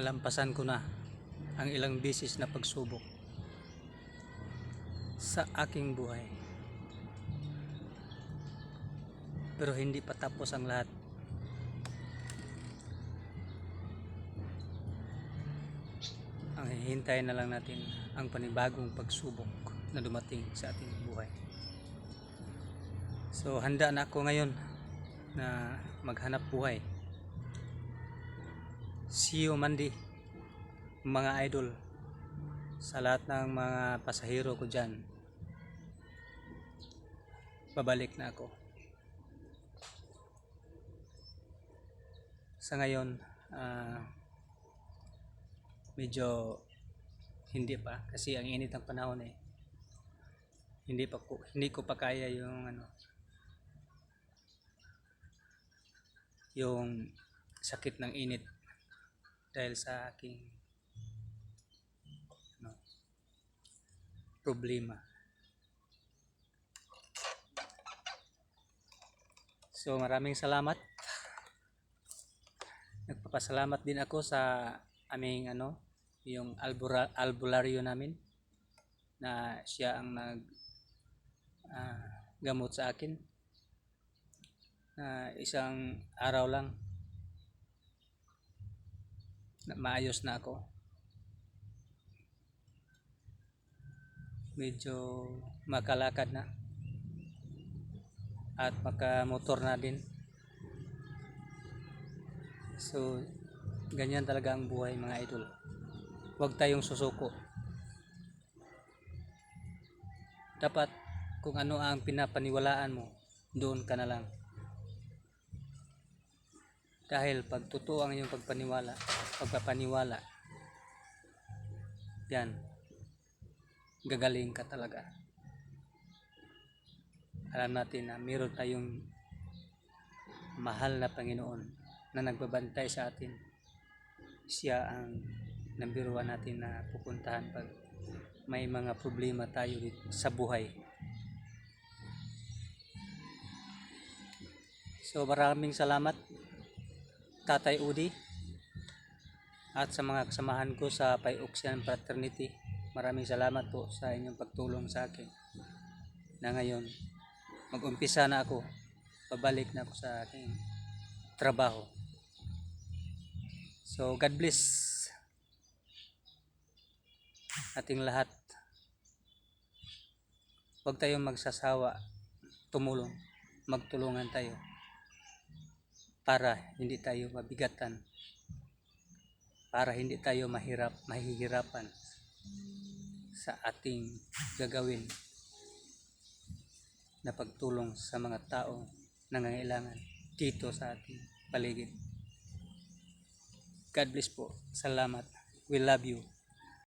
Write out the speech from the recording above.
Nalampasan ko na ang ilang beses na pagsubok sa aking buhay. Pero hindi pa tapos ang lahat. Ang hihintayin na lang natin ang panibagong pagsubok na dumating sa ating buhay. So handa na ako ngayon na maghanap buhay. See you Monday, mga idol, sa lahat ng mga pasahero ko dyan. Babalik na ako. Sa ngayon, medyo hindi pa kasi ang init ng panahon eh. Hindi ko pa kaya yung sakit ng init dahil sa aking problema. So maraming salamat. Nagpapasalamat din ako sa aming yung albularyo namin na siya ang gamot sa akin. Isang araw lang maayos na ako. Medyo makalakad na at makamotor na din. So ganyan talaga ang buhay, mga idol. Huwag tayong susuko. Dapat kung ano ang pinapaniwalaan mo, doon ka na lang. Dahil pag totoo ang iyong pagpapaniwala, yan, gagaling ka talaga. Alam natin na meron tayong mahal na Panginoon na nagbabantay sa atin. Siya ang number 1 natin na pupuntahan pag may mga problema tayo dito sa buhay. So maraming salamat, Tatay Udi, at sa mga kasamahan ko sa Pi Oxian Fraternity. Maraming salamat po sa inyong pagtulong sa akin na ngayon mag-umpisa na ako, pabalik na ako sa aking trabaho. So God bless ating lahat. Huwag tayong magsasawa tumulong, magtulungan tayo para hindi tayo mabigatan, para hindi tayo mahihirapan sa ating gagawin na pagtulong sa mga tao nangangailangan dito sa ating paligid. God bless po. Salamat. We love you.